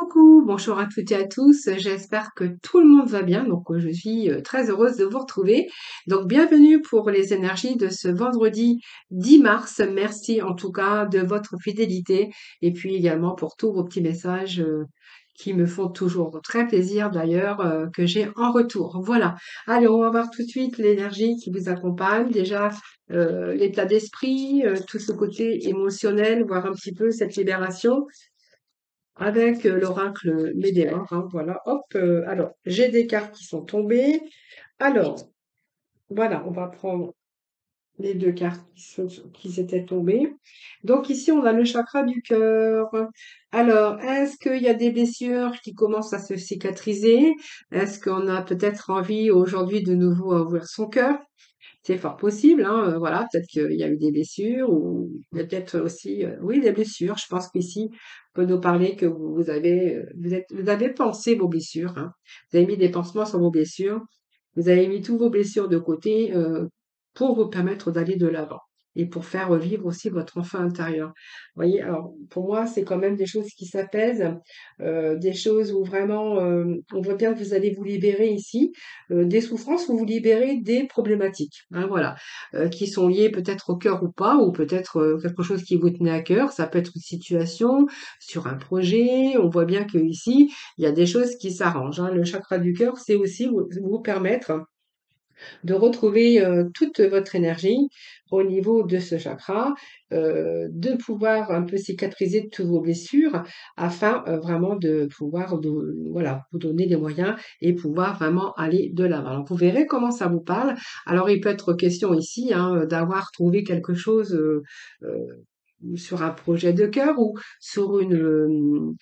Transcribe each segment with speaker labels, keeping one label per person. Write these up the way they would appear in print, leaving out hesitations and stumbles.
Speaker 1: Coucou, bonjour à toutes et à tous. J'espère que tout le monde va bien. Je suis très heureuse de vous retrouver. Donc, bienvenue pour les énergies de ce vendredi 10 mars. Merci en tout cas de votre fidélité et puis également pour tous vos petits messages qui me font toujours très plaisir d'ailleurs que j'ai en retour. Voilà. Allez, on va voir tout de suite l'énergie qui vous accompagne. Déjà, l'état d'esprit, tout ce côté émotionnel, voir un petit peu cette libération avec l'oracle Médéor, hein, voilà, hop, alors, j'ai des cartes qui sont tombées. Alors, voilà, on va prendre les deux cartes qui étaient tombées. Donc ici, on a le chakra du cœur. Alors, est-ce qu'il y a des blessures qui commencent à se cicatriser? Est-ce qu'on a peut-être envie aujourd'hui de nouveau à ouvrir son cœur? C'est fort possible, hein, voilà, peut-être qu'il y a eu des blessures ou il y a peut-être aussi, oui, des blessures. Je pense qu'ici, on peut nous parler que vous avez, vous avez pansé vos blessures, hein. Vous avez mis des pansements sur vos blessures. Vous avez mis tous vos blessures de côté, pour vous permettre d'aller de l'avant et pour faire revivre aussi votre enfant intérieur. Vous voyez? Alors, pour moi, c'est quand même des choses qui s'apaisent, des choses où vraiment, on voit bien que vous allez vous libérer ici, des souffrances ou vous libérer des problématiques, hein, voilà, qui sont liées peut-être au cœur ou pas, ou peut-être, quelque chose qui vous tenait à cœur. Ça peut être une situation sur un projet. On voit bien qu'ici, il y a des choses qui s'arrangent, hein. Le chakra du cœur, c'est aussi vous permettre de retrouver toute votre énergie au niveau de ce chakra, de pouvoir un peu cicatriser toutes vos blessures afin vraiment de pouvoir voilà, vous donner les moyens et pouvoir vraiment aller de l'avant. Alors vous verrez comment ça vous parle. Alors il peut être question ici hein, d'avoir trouvé quelque chose sur un projet de cœur ou sur une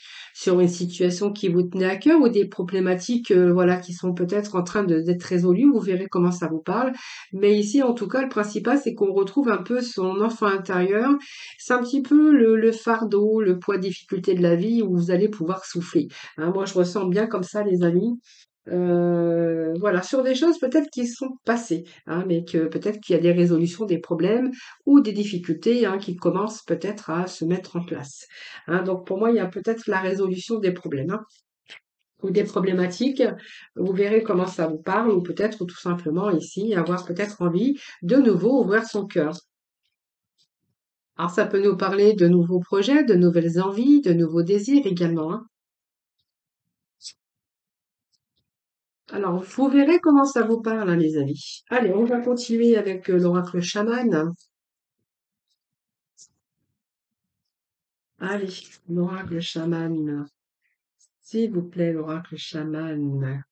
Speaker 1: situation qui vous tenait à cœur ou des problématiques voilà qui sont peut-être en train d'être résolues. Vous verrez comment ça vous parle. Mais ici, en tout cas, le principal, c'est qu'on retrouve un peu son enfant intérieur. C'est un petit peu le fardeau, le poids difficulté de la vie où vous allez pouvoir souffler. Hein, moi, je ressens bien comme ça, les amis. Voilà, sur des choses peut-être qui sont passées, hein, mais que peut-être qu'il y a des résolutions des problèmes ou des difficultés hein, qui commencent peut-être à se mettre en place. Hein. Donc pour moi, il y a peut-être la résolution des problèmes hein, ou des problématiques. Vous verrez comment ça vous parle ou peut-être tout simplement ici avoir peut-être envie de nouveau ouvrir son cœur. Alors ça peut nous parler de nouveaux projets, de nouvelles envies, de nouveaux désirs également. Hein. Alors, vous verrez comment ça vous parle, hein, les amis. Allez, on va continuer avec l'oracle chaman. Allez, l'oracle chaman. S'il vous plaît, l'oracle chaman.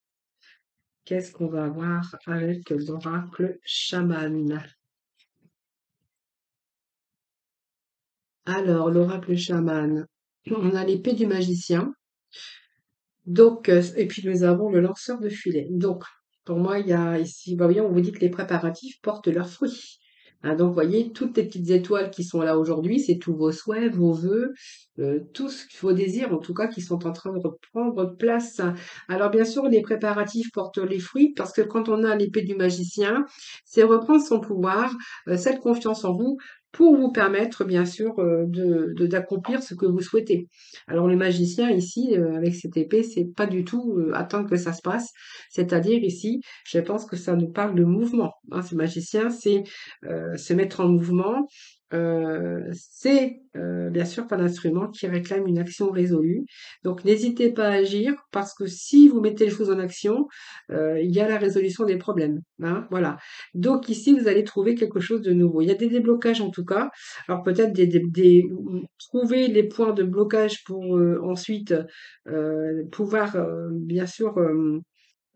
Speaker 1: Qu'est-ce qu'on va voir avec l'oracle chaman? Alors, l'oracle chaman. On a l'épée du magicien. Donc, et puis nous avons le lanceur de filet. Donc, pour moi, il y a ici, bah oui, on vous dit que les préparatifs portent leurs fruits. Hein, donc, vous voyez, toutes les petites étoiles qui sont là aujourd'hui, c'est tous vos souhaits, vos vœux, tous vos désirs, en tout cas, qui sont en train de reprendre place. Alors, bien sûr, les préparatifs portent les fruits parce que quand on a l'épée du magicien, c'est reprendre son pouvoir, cette confiance en vous pour vous permettre, bien sûr, d'accomplir ce que vous souhaitez. Alors le magicien ici, avec cette épée, c'est pas du tout attendre que ça se passe. C'est-à-dire ici, je pense que ça nous parle de mouvement. Hein. Ce magicien, c'est se mettre en mouvement. C'est bien sûr pas d'instrument qui réclame une action résolue. Donc n'hésitez pas à agir parce que si vous mettez les choses en action, il y a la résolution des problèmes. Hein, voilà. Donc ici, vous allez trouver quelque chose de nouveau. Il y a des déblocages en tout cas. Alors peut-être trouver les points de blocage pour ensuite pouvoir bien sûr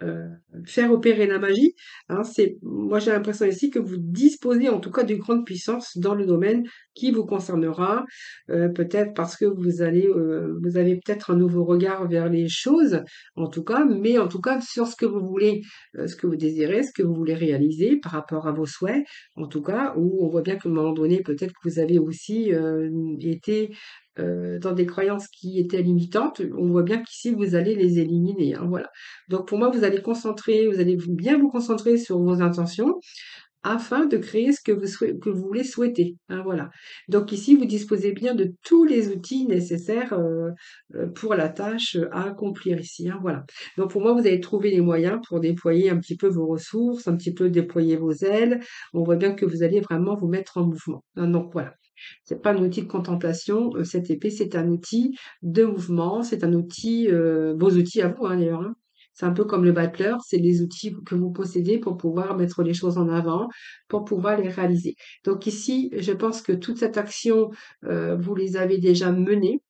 Speaker 1: euh, faire opérer la magie. Hein, moi j'ai l'impression ici que vous disposez en tout cas d'une grande puissance dans le domaine qui vous concernera, peut-être parce que vous avez peut-être un nouveau regard vers les choses, en tout cas, mais en tout cas sur ce que vous voulez, ce que vous désirez, ce que vous voulez réaliser par rapport à vos souhaits, en tout cas, où on voit bien qu'à un moment donné, peut-être que vous avez aussi été dans des croyances qui étaient limitantes, on voit bien qu'ici vous allez les éliminer. Hein, voilà. Donc pour moi, vous allez bien vous concentrer sur vos intentions, afin de créer ce que vous voulez souhaiter. Hein, voilà. Donc ici, vous disposez bien de tous les outils nécessaires pour la tâche à accomplir ici. Hein, voilà. Donc pour moi, vous allez trouver les moyens pour déployer un petit peu vos ressources, un petit peu déployer vos ailes. On voit bien que vous allez vraiment vous mettre en mouvement. Hein, donc voilà. C'est pas un outil de contemplation. Cette épée, c'est un outil de mouvement. C'est un outil, vos outils à vous, hein, d'ailleurs. Hein. C'est un peu comme le battleur, c'est les outils que vous possédez pour pouvoir mettre les choses en avant, pour pouvoir les réaliser. Donc ici, je pense que toute cette action, vous les avez déjà menées.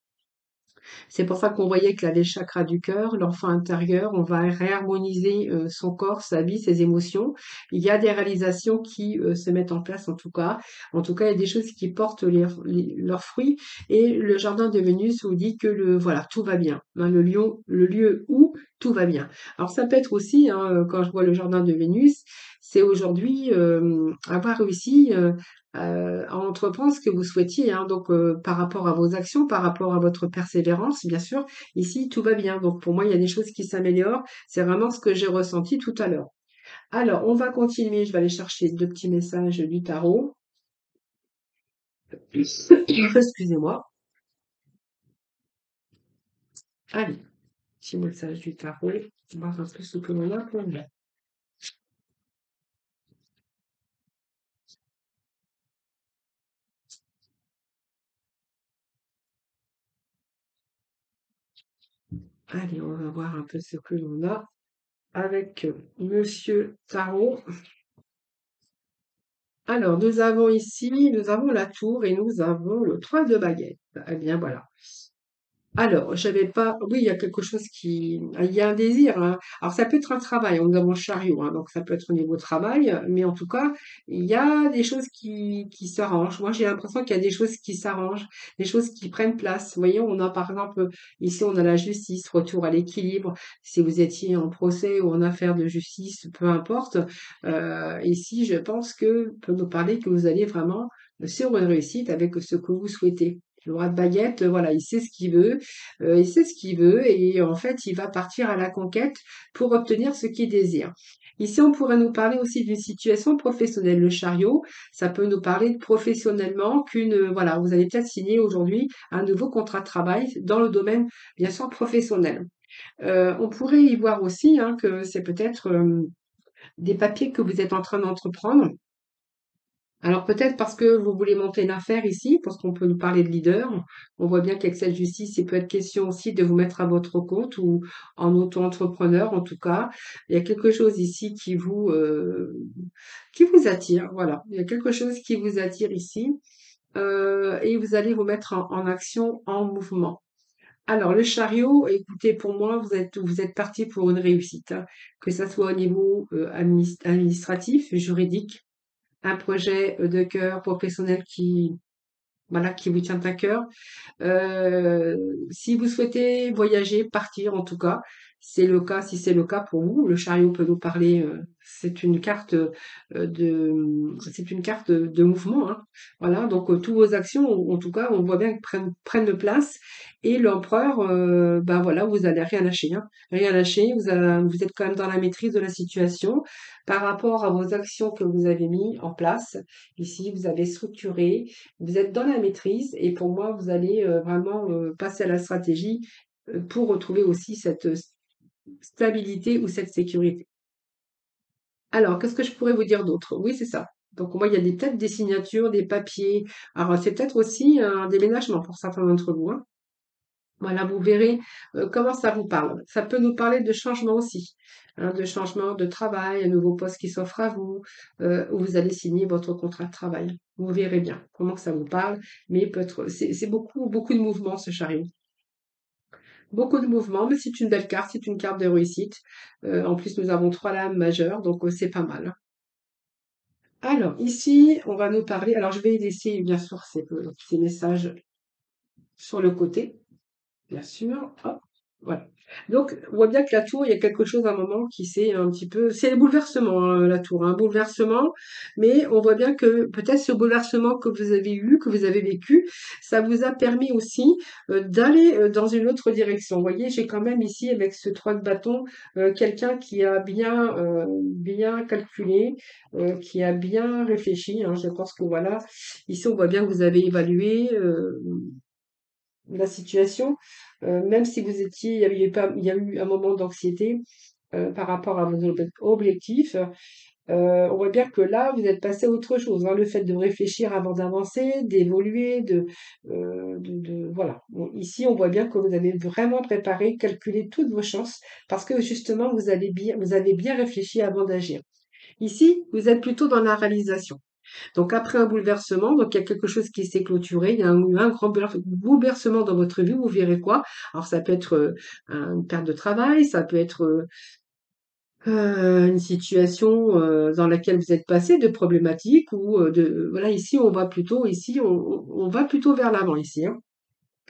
Speaker 1: C'est pour ça qu'on voyait que là, les chakras du cœur, l'enfant intérieur, on va réharmoniser son corps, sa vie, ses émotions. Il y a des réalisations qui se mettent en place en tout cas. En tout cas, il y a des choses qui portent leurs fruits. Et le jardin de Vénus vous dit que voilà, tout va bien. Hein, le lieu où tout va bien. Alors ça peut être aussi, hein, quand je vois le jardin de Vénus, c'est aujourd'hui avoir réussi à entreprendre ce que vous souhaitiez, hein, donc par rapport à vos actions, par rapport à votre persévérance, bien sûr, ici tout va bien. Donc pour moi, il y a des choses qui s'améliorent. C'est vraiment ce que j'ai ressenti tout à l'heure. Alors, on va continuer. Je vais aller chercher deux petits messages du tarot. Excusez-moi. Allez, petit message du tarot. On va voir un peu ce que l'on a pour nous. Allez, on va voir un peu ce que l'on a avec Monsieur Tarot. Alors, nous avons la tour et nous avons le 3 de baguette. Eh bien, voilà. Alors, j'avais pas. Oui, il y a quelque chose qui. Il y a un désir. Hein. Alors, ça peut être un travail. Nous avons le chariot, hein, donc ça peut être au niveau travail. Mais en tout cas, il y a des choses qui s'arrangent. Moi, j'ai l'impression qu'il y a des choses qui s'arrangent, des choses qui prennent place. Vous voyez, on a par exemple, ici, on a la justice, retour à l'équilibre. Si vous étiez en procès ou en affaire de justice, peu importe. Ici, je pense que peut nous parler que vous allez vraiment sur une réussite avec ce que vous souhaitez. Le roi de baguette, voilà, il sait ce qu'il veut, il sait ce qu'il veut et en fait, il va partir à la conquête pour obtenir ce qu'il désire. Ici, on pourrait nous parler aussi d'une situation professionnelle. Le chariot, ça peut nous parler professionnellement voilà, vous allez peut-être signer aujourd'hui un nouveau contrat de travail dans le domaine, bien sûr, professionnel. On pourrait y voir aussi hein, que c'est peut-être des papiers que vous êtes en train d'entreprendre. Alors peut-être parce que vous voulez monter une affaire ici, parce qu'on peut nous parler de leader. On voit bien qu'avec cette justice, il peut être question aussi de vous mettre à votre compte ou en auto-entrepreneur en tout cas. Il y a quelque chose ici qui vous attire. Voilà, il y a quelque chose qui vous attire ici et vous allez vous mettre en action, en mouvement. Alors le chariot, écoutez, pour moi, vous êtes parti pour une réussite, hein, que ça soit au niveau administratif, juridique un projet de cœur professionnel voilà, qui vous tient à cœur. Euh, Si vous souhaitez voyager, partir en tout cas, c'est le cas, si c'est le cas pour vous, le chariot peut nous parler, c'est une carte de mouvement, hein. Voilà, donc toutes vos actions, en tout cas, on voit bien qu'elles prennent place. Et l'empereur, ben voilà, vous allez rien lâcher, hein. Rien lâcher, vous êtes quand même dans la maîtrise de la situation par rapport à vos actions que vous avez mis en place. Ici, vous avez structuré, vous êtes dans la maîtrise et pour moi, vous allez vraiment passer à la stratégie pour retrouver aussi cette stabilité ou cette sécurité. Alors, qu'est-ce que je pourrais vous dire d'autre? Oui, c'est ça. Donc, moi, il y a peut-être des signatures, des papiers. Alors, c'est peut-être aussi un déménagement pour certains d'entre vous, hein. Voilà, vous verrez comment ça vous parle. Ça peut nous parler de changement aussi, hein, de changement de travail, un nouveau poste qui s'offre à vous, où vous allez signer votre contrat de travail. Vous verrez bien comment ça vous parle, mais peut-être c'est beaucoup beaucoup de mouvements ce chariot. Beaucoup de mouvements, mais c'est une belle carte, c'est une carte de réussite. En plus, nous avons trois lames majeures, donc c'est pas mal. Hein. Alors ici, on va nous parler. Alors je vais laisser bien sûr ces messages sur le côté, bien sûr. Hop. Voilà. Donc, on voit bien que la tour, il y a quelque chose à un moment qui s'est un petit peu, c'est le bouleversement, hein, la tour, un bouleversement, mais on voit bien que peut-être ce bouleversement que vous avez eu, que vous avez vécu, ça vous a permis aussi d'aller dans une autre direction. Vous voyez, j'ai quand même ici, avec ce 3 de bâton, quelqu'un qui a bien calculé, qui a bien réfléchi, hein. Je pense que voilà, ici, on voit bien que vous avez évalué, la situation, même si vous étiez, il y a eu un moment d'anxiété par rapport à vos objectifs. On voit bien que là, vous êtes passé à autre chose, hein. Le fait de réfléchir avant d'avancer, d'évoluer, voilà. Bon, ici, on voit bien que vous avez vraiment préparé, calculé toutes vos chances, parce que justement, vous avez bien réfléchi avant d'agir. Ici, vous êtes plutôt dans la réalisation. Donc après un bouleversement, donc il y a quelque chose qui s'est clôturé, il y a eu un grand bouleversement dans votre vie, vous verrez quoi. Alors ça peut être une perte de travail, ça peut être une situation dans laquelle vous êtes passé, de problématiques ou voilà, ici on va plutôt, on va plutôt vers l'avant ici, hein.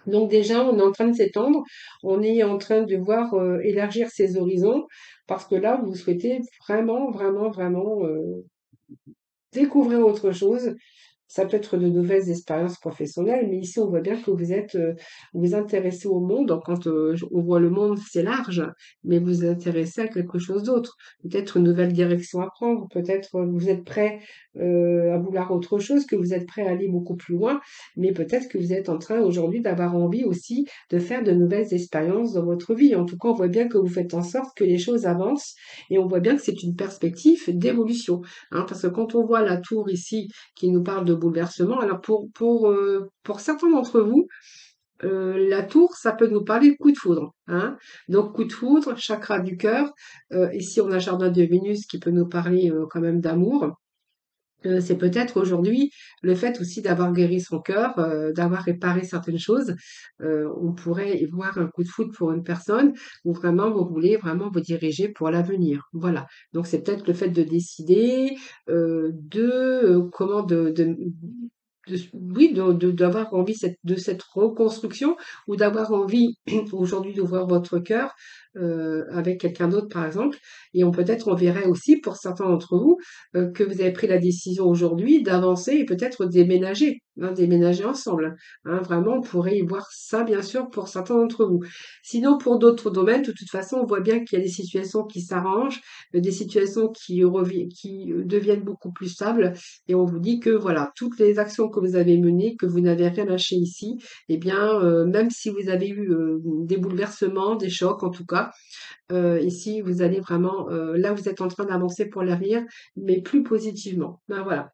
Speaker 1: Donc déjà, on est en train de s'étendre, on est en train de voir élargir ses horizons, parce que là, vous souhaitez vraiment, vraiment, vraiment découvrir autre chose. Ça peut être de nouvelles expériences professionnelles, mais ici, on voit bien que vous vous intéressez au monde. Quand on voit le monde, c'est large, mais vous vous intéressez à quelque chose d'autre. Peut-être une nouvelle direction à prendre, peut-être vous êtes prêt à vouloir autre chose, que vous êtes prêt à aller beaucoup plus loin, mais peut-être que vous êtes en train aujourd'hui d'avoir envie aussi de faire de nouvelles expériences dans votre vie. En tout cas, on voit bien que vous faites en sorte que les choses avancent et on voit bien que c'est une perspective d'évolution, hein, parce que quand on voit la tour ici, qui nous parle de bouleversement. Alors pour certains d'entre vous, la tour, ça peut nous parler de coup de foudre, hein. Donc coup de foudre, chakra du cœur. Ici, on a jardin de Vénus qui peut nous parler quand même d'amour. C'est peut-être aujourd'hui le fait aussi d'avoir guéri son cœur, d'avoir réparé certaines choses. On pourrait y voir un coup de foudre pour une personne où vraiment vous voulez vraiment vous diriger pour l'avenir. Voilà. Donc c'est peut-être le fait de décider comment oui, d'avoir envie de cette reconstruction ou d'avoir envie aujourd'hui d'ouvrir votre cœur avec quelqu'un d'autre par exemple. Et on verrait aussi pour certains d'entre vous que vous avez pris la décision aujourd'hui d'avancer et peut-être déménager, hein, déménager ensemble, hein. Vraiment, on pourrait y voir ça, bien sûr, pour certains d'entre vous. Sinon, pour d'autres domaines, de toute façon, on voit bien qu'il y a des situations qui s'arrangent, des situations qui deviennent beaucoup plus stables, et on vous dit que voilà, toutes les actions que vous avez menées, que vous n'avez rien lâché ici, eh bien, même si vous avez eu des bouleversements, des chocs en tout cas, ici, vous allez vraiment, là, vous êtes en train d'avancer pour l'avenir, mais plus positivement. Ben voilà.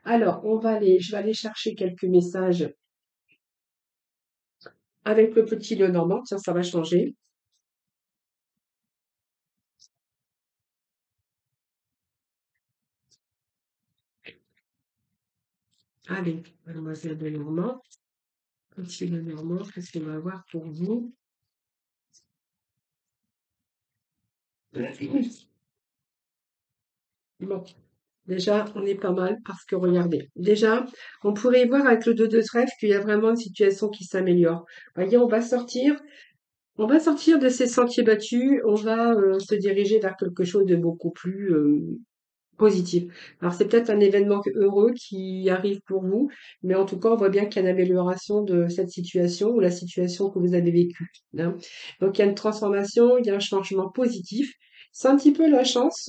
Speaker 1: Alors, je vais aller chercher quelques messages avec le petit Lenormand. Tiens, ça va changer. Allez, mademoiselle Lenormand, petit Lenormand, qu'est-ce qu'on va avoir pour vous? Bon, déjà, on est pas mal parce que regardez, déjà, on pourrait y voir avec le 2 de trèfle qu'il y a vraiment une situation qui s'améliore. Voyez, on va sortir de ces sentiers battus, on va se diriger vers quelque chose de beaucoup plus positif. Alors c'est peut-être un événement heureux qui arrive pour vous, mais en tout cas, on voit bien qu'il y a une amélioration de cette situation ou la situation que vous avez vécue, hein. Donc il y a une transformation, il y a un changement positif. C'est un petit peu la chance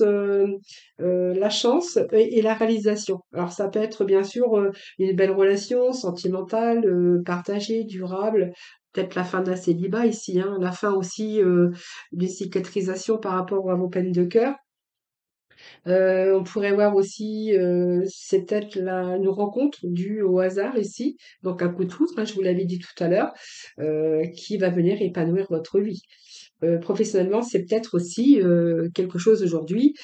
Speaker 1: et la réalisation. Alors ça peut être bien sûr une belle relation sentimentale, partagée, durable. Peut-être la fin d'un célibat ici, hein, la fin aussi d'une cicatrisation par rapport à vos peines de cœur. On pourrait voir aussi, c'est peut-être une rencontre due au hasard ici, donc un coup de foudre, hein, je vous l'avais dit tout à l'heure, qui va venir épanouir votre vie. Professionnellement, c'est peut-être aussi quelque chose aujourd'hui,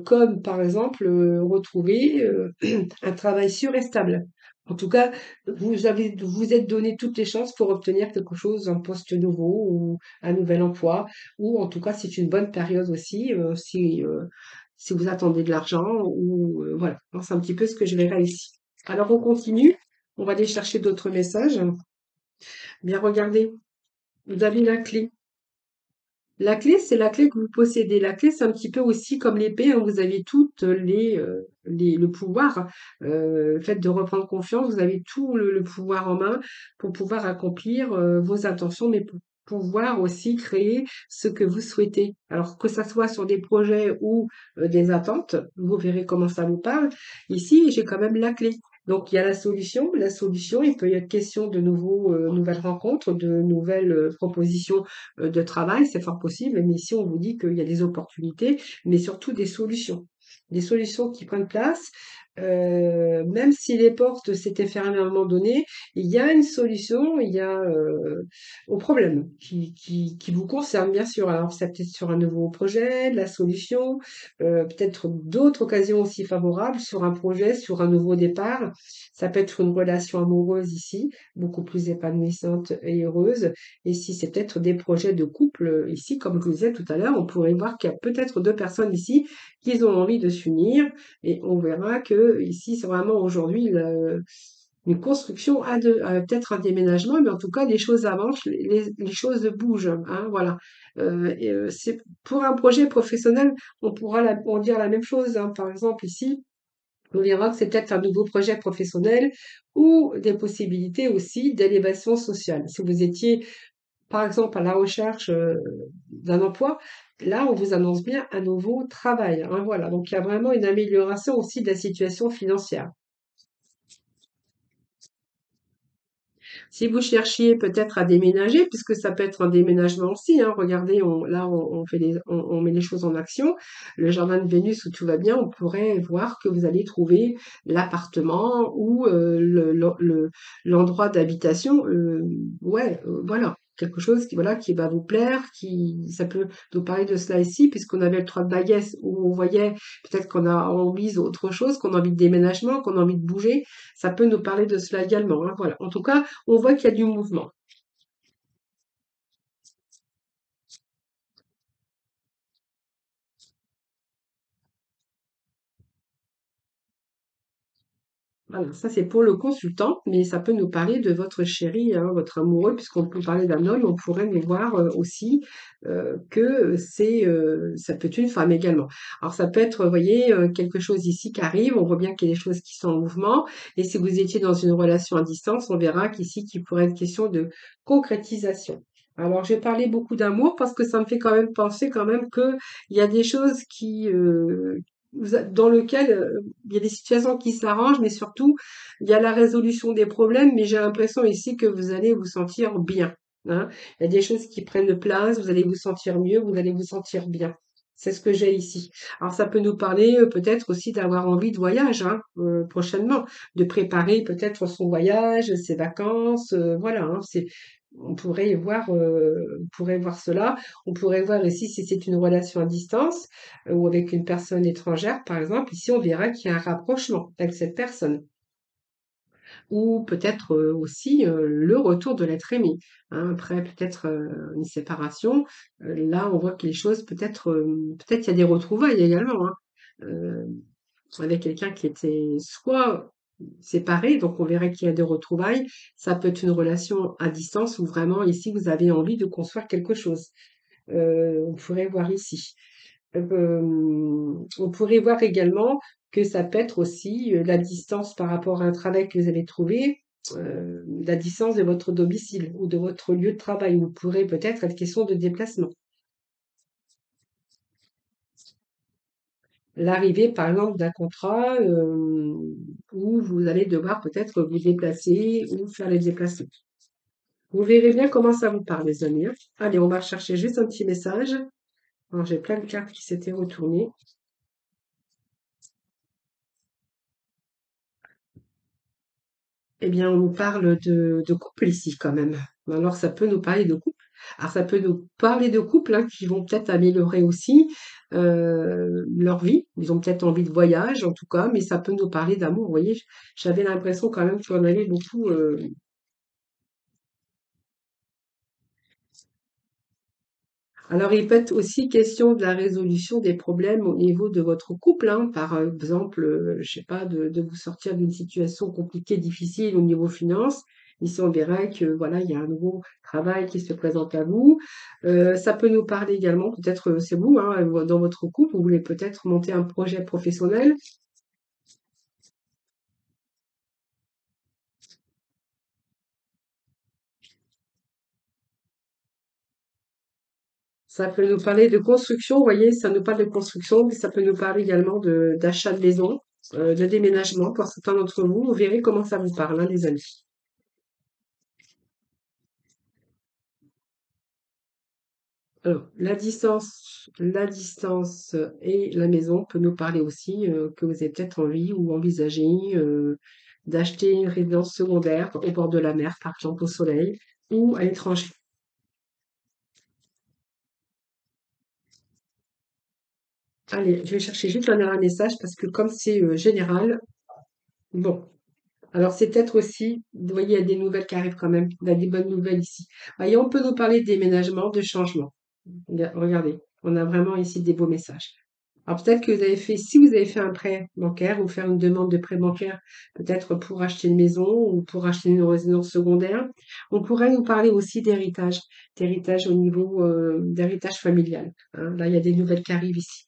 Speaker 1: comme par exemple retrouver un travail sûr et stable. En tout cas, vous êtes donné toutes les chances pour obtenir quelque chose, un poste nouveau ou un nouvel emploi, ou en tout cas, c'est une bonne période aussi si vous attendez de l'argent ou voilà. Donc, c'est un petit peu ce que je verrai ici. Alors, on continue. On va aller chercher d'autres messages. Bien, regardez. Vous avez la clé. La clé, c'est la clé que vous possédez. La clé, c'est un petit peu aussi comme l'épée, hein, vous avez toutes le pouvoir. Le fait de reprendre confiance, vous avez tout le pouvoir en main pour pouvoir accomplir vos intentions, mais pour pouvoir aussi créer ce que vous souhaitez. Alors que ça soit sur des projets ou des attentes, vous verrez comment ça vous parle. Ici, j'ai quand même la clé. Donc, il y a la solution. La solution, il peut y être question de nouvelles rencontres, de nouvelles propositions de travail, c'est fort possible, mais ici on vous dit qu'il y a des opportunités, mais surtout des solutions. Des solutions qui prennent place, même si les portes s'étaient fermées à un moment donné, il y a une solution, il y a au problème qui vous concerne bien sûr. Alors c'est peut-être sur un nouveau projet, la solution, peut-être d'autres occasions aussi favorables sur un projet, sur un nouveau départ. Ça peut être une relation amoureuse ici, beaucoup plus épanouissante et heureuse. Et si c'est peut-être des projets de couple ici, comme je vous disais tout à l'heure, on pourrait voir qu'il y a peut-être deux personnes ici qui ont envie de s'unir et on verra que ici, c'est vraiment aujourd'hui une construction à deux, peut-être un déménagement, mais en tout cas, les choses avancent, les choses bougent, hein, voilà. C'est pour un projet professionnel, on pourra on dire la même chose, hein. Par exemple, ici, on verra que c'est peut-être un nouveau projet professionnel ou des possibilités aussi d'élévation sociale. Si vous étiez par exemple, à la recherche d'un emploi, là, on vous annonce bien un nouveau travail, hein, voilà. Donc, il y a vraiment une amélioration aussi de la situation financière. Si vous cherchiez peut-être à déménager, puisque ça peut être un déménagement aussi, hein, regardez, on fait on met les choses en action. Le jardin de Vénus où tout va bien, on pourrait voir que vous allez trouver l'appartement ou l'endroit d'habitation. Ouais, voilà. Quelque chose qui, voilà, qui va vous plaire, ça peut nous parler de cela ici, puisqu'on avait le 3 de baguette où on voyait peut-être qu'on a envie d'autre chose, qu'on a envie de déménagement, qu'on a envie de bouger. Ça peut nous parler de cela également, hein, voilà. En tout cas, on voit qu'il y a du mouvement. Voilà, ça c'est pour le consultant, mais ça peut nous parler de votre chéri, hein, votre amoureux, puisqu'on peut parler d'un homme, on pourrait nous voir aussi que ça peut être une femme également. Alors ça peut être, vous voyez, quelque chose ici qui arrive, on voit bien qu'il y a des choses qui sont en mouvement, et si vous étiez dans une relation à distance, on verra qu'ici, qu'il pourrait être question de concrétisation. Alors, j'ai parlé beaucoup d'amour parce que ça me fait quand même penser quand même que il y a des choses dans lequel il y a des situations qui s'arrangent, mais surtout, il y a la résolution des problèmes, mais j'ai l'impression ici que vous allez vous sentir bien, hein. Il y a des choses qui prennent place, vous allez vous sentir mieux, vous allez vous sentir bien. C'est ce que j'ai ici. Alors ça peut nous parler peut-être aussi d'avoir envie de voyage, hein, prochainement, de préparer peut-être son voyage, ses vacances, voilà, hein, on pourrait voir cela. On pourrait voir ici si c'est une relation à distance ou avec une personne étrangère, par exemple. Ici, on verra qu'il y a un rapprochement avec cette personne. Ou peut-être aussi le retour de l'être aimé, hein. Après peut-être une séparation, là on voit que les choses peut-être il y a des retrouvailles également, hein, euh, avec quelqu'un qui était soit séparé, donc on verrait qu'il y a des retrouvailles. Ça peut être une relation à distance où vraiment ici vous avez envie de construire quelque chose. On pourrait voir ici. On pourrait voir également que ça peut être aussi la distance par rapport à un travail que vous avez trouvé, la distance de votre domicile ou de votre lieu de travail, où pourrait peut-être être question de déplacement. L'arrivée, par exemple, d'un contrat où vous allez devoir peut-être vous déplacer ou faire les déplacements. Vous verrez bien comment ça vous parle, les amis, hein. Allez, on va chercher juste un petit message. Alors, j'ai plein de cartes qui s'étaient retournées. Eh bien, on nous parle de couple ici quand même. Alors, ça peut nous parler de couple. Alors, ça peut nous parler de couples hein, qui vont peut-être améliorer aussi leur vie. Ils ont peut-être envie de voyage, en tout cas, mais ça peut nous parler d'amour. Vous voyez, j'avais l'impression quand même qu'on avait beaucoup. Alors, il peut être aussi question de la résolution des problèmes au niveau de votre couple, hein. Par exemple, je sais pas, de vous sortir d'une situation compliquée, difficile au niveau finance. Ici, on verra que voilà, il y a un nouveau travail qui se présente à vous. Ça peut nous parler également, peut-être c'est vous, hein, dans votre couple, vous voulez peut-être monter un projet professionnel. Ça peut nous parler de construction, vous voyez, ça nous parle de construction, mais ça peut nous parler également d'achat de maison, de déménagement pour certains d'entre vous. Vous verrez comment ça vous parle, hein, les amis. Alors, la distance et la maison peut nous parler aussi que vous avez peut-être envie ou envisagé d'acheter une résidence secondaire au bord de la mer, par exemple au soleil, ou à l'étranger. Allez, je vais chercher juste un dernier message parce que comme c'est général, bon. Alors c'est peut-être aussi, vous voyez, il y a des nouvelles qui arrivent quand même. Il y a des bonnes nouvelles ici. Voyez, on peut nous parler de déménagement, de changement. Regardez, on a vraiment ici des beaux messages. Alors peut-être que vous avez fait, si vous avez fait un prêt bancaire ou faire une demande de prêt bancaire, peut-être pour acheter une maison ou pour acheter une résidence secondaire, on pourrait nous parler aussi d'héritage au niveau d'héritage familial, hein. Là, il y a des nouvelles qui arrivent ici.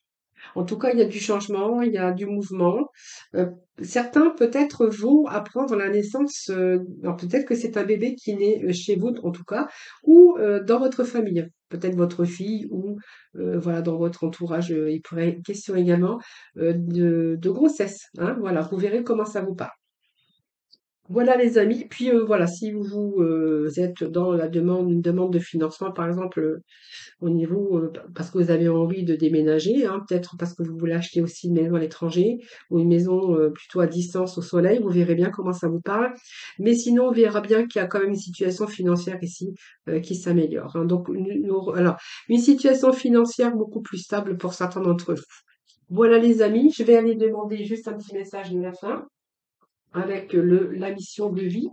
Speaker 1: En tout cas, il y a du changement, il y a du mouvement. Euh, Certains peut-être vont apprendre la naissance, alors peut-être que c'est un bébé qui naît chez vous en tout cas, ou dans votre famille, peut-être votre fille ou voilà dans votre entourage. Il pourrait être question également de grossesse, hein, voilà, vous verrez comment ça vous parle. Voilà les amis. Puis voilà, si vous êtes dans la demande, une demande de financement, par exemple, au niveau, parce que vous avez envie de déménager, hein, peut-être parce que vous voulez acheter aussi une maison à l'étranger ou une maison plutôt à distance au soleil, vous verrez bien comment ça vous parle. Mais sinon, on verra bien qu'il y a quand même une situation financière ici qui s'améliore, hein. Donc, alors, une situation financière beaucoup plus stable pour certains d'entre vous. Voilà les amis, je vais aller demander juste un petit message de la fin avec la mission de vie.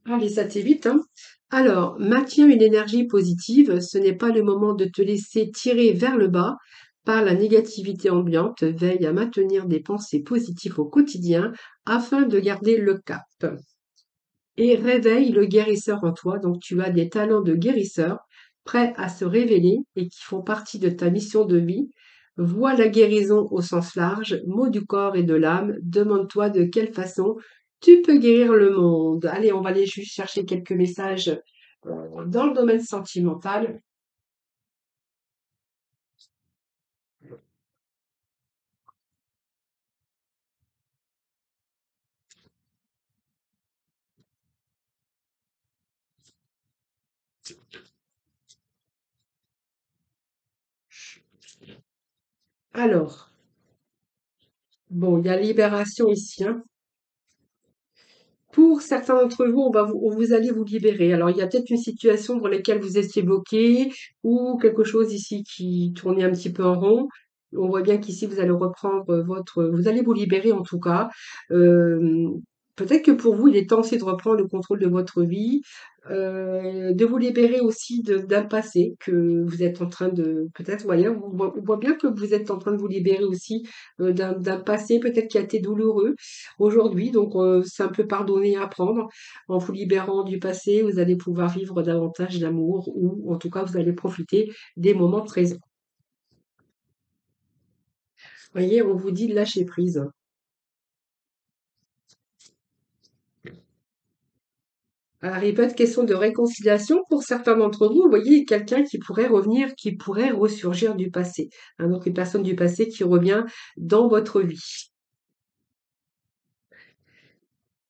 Speaker 1: Allez, ça t'évite, hein. Alors, maintiens une énergie positive. Ce n'est pas le moment de te laisser tirer vers le bas par la négativité ambiante. Veille à maintenir des pensées positives au quotidien afin de garder le cap. Et réveille le guérisseur en toi. Donc, tu as des talents de guérisseur prêts à se révéler et qui font partie de ta mission de vie. Vois la guérison au sens large, mot du corps et de l'âme. Demande-toi de quelle façon tu peux guérir le monde. Allez, on va aller juste chercher quelques messages dans le domaine sentimental. Alors, bon, il y a libération ici, hein. Pour certains d'entre vous, vous allez vous libérer. Alors, il y a peut-être une situation dans laquelle vous étiez bloqué ou quelque chose ici qui tournait un petit peu en rond. On voit bien qu'ici, vous allez reprendre vous allez vous libérer en tout cas. Euh, Peut-être que pour vous, il est temps aussi de reprendre le contrôle de votre vie, de vous libérer aussi d'un passé que vous êtes en train de, peut-être, voyez, on voit bien que vous êtes en train de vous libérer aussi d'un passé peut-être qui a été douloureux aujourd'hui. Donc, c'est un peu pardonner et apprendre. En vous libérant du passé, vous allez pouvoir vivre davantage d'amour ou en tout cas, vous allez profiter des moments présents. Vous voyez, on vous dit de lâcher prise. Alors, il peut être question de réconciliation pour certains d'entre vous. Vous voyez, quelqu'un qui pourrait revenir, qui pourrait ressurgir du passé, hein, donc une personne du passé qui revient dans votre vie.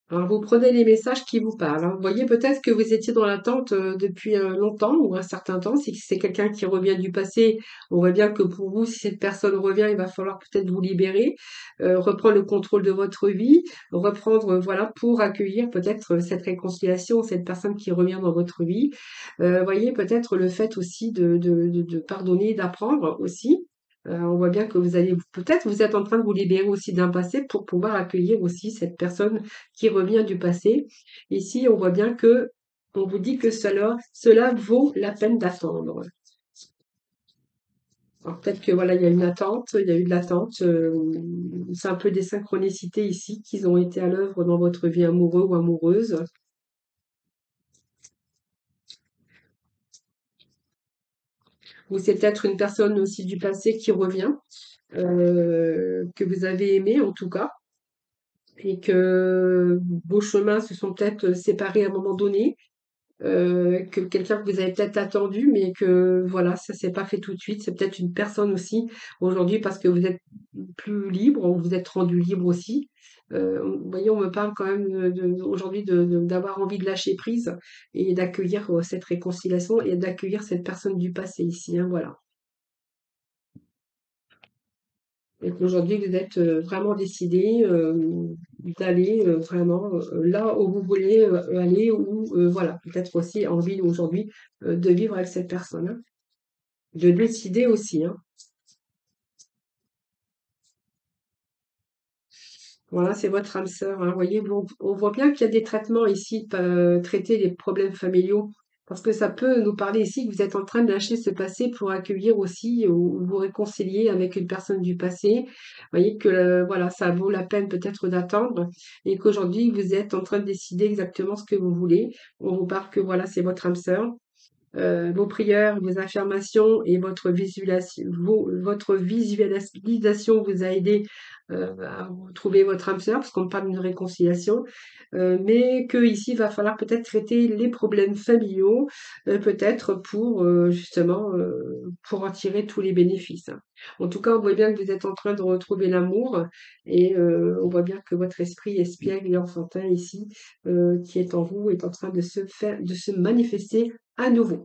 Speaker 1: Alors, vous prenez les messages qui vous parlent, hein. Vous voyez peut-être que vous étiez dans l'attente depuis longtemps ou un certain temps. Si c'est quelqu'un qui revient du passé, on voit bien que pour vous, si cette personne revient, il va falloir peut-être vous libérer, reprendre le contrôle de votre vie, reprendre, voilà, pour accueillir peut-être cette réconciliation, cette personne qui revient dans votre vie. Vous voyez peut-être le fait aussi de pardonner, d'apprendre aussi. On voit bien que vous allez, peut-être vous êtes en train de vous libérer aussi d'un passé pour pouvoir accueillir aussi cette personne qui revient du passé. Ici, on voit bien que on vous dit que cela vaut la peine d'attendre. Alors peut-être que voilà, il y a une attente, il y a eu de l'attente. C'est un peu des synchronicités ici qui ont été à l'œuvre dans votre vie amoureux ou amoureuse. Ou c'est peut-être une personne aussi du passé qui revient, que vous avez aimé en tout cas, et que vos chemins se sont peut-être séparés à un moment donné, que quelqu'un que vous avez peut-être attendu, mais que voilà, ça s'est pas fait tout de suite. C'est peut-être une personne aussi aujourd'hui parce que vous êtes plus libre, ou vous êtes rendu libre aussi. Vous voyez, on me parle quand même aujourd'hui d'avoir envie de lâcher prise et d'accueillir cette réconciliation et d'accueillir cette personne du passé ici, hein, voilà. Et qu'aujourd'hui, vous êtes vraiment décidé d'aller vraiment là où vous voulez aller, ou voilà, peut-être aussi envie aujourd'hui de vivre avec cette personne, hein. De décider aussi, hein. Voilà, c'est votre âme sœur, hein. Vous voyez, on voit bien qu'il y a des traitements ici, traiter les problèmes familiaux. Parce que ça peut nous parler ici que vous êtes en train de lâcher ce passé pour accueillir aussi ou vous réconcilier avec une personne du passé. Vous voyez que voilà, ça vaut la peine peut-être d'attendre et qu'aujourd'hui vous êtes en train de décider exactement ce que vous voulez. On vous parle que voilà, c'est votre âme sœur. Vos prières, vos affirmations et votre visualisation vous a aidé à retrouver votre âme sœur, parce qu'on parle d'une réconciliation, mais que ici, il va falloir peut-être traiter les problèmes familiaux, peut-être pour justement pour en tirer tous les bénéfices, hein. En tout cas, on voit bien que vous êtes en train de retrouver l'amour et on voit bien que votre esprit espiègle et enfantin ici, qui est en vous, est en train de se manifester à nouveau.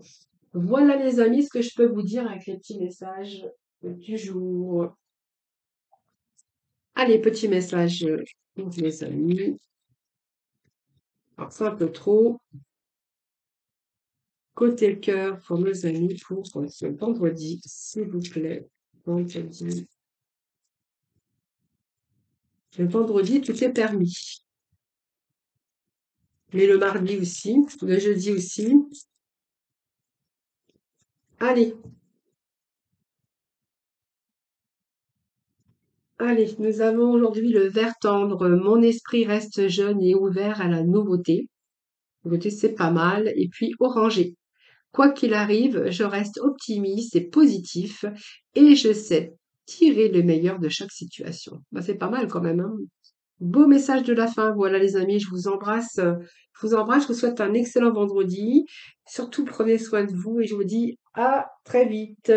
Speaker 1: Voilà les amis, ce que je peux vous dire avec les petits messages du jour. Allez, petits messages pour les amis. Alors, c'est un peu trop. Côté le cœur pour nos amis pour ce vendredi, s'il vous plaît. Vendredi. Le vendredi, tout est permis. Mais le mardi aussi, le jeudi aussi. Allez, allez, nous avons aujourd'hui le vert tendre. Mon esprit reste jeune et ouvert à la nouveauté. Nouveauté, c'est pas mal. Et puis orangé. Quoi qu'il arrive, je reste optimiste et positif et je sais tirer le meilleur de chaque situation. Bah, c'est pas mal quand même, hein. Beau message de la fin. Voilà les amis, je vous embrasse. Je vous embrasse, je vous souhaite un excellent vendredi. Surtout prenez soin de vous et je vous dis à très vite.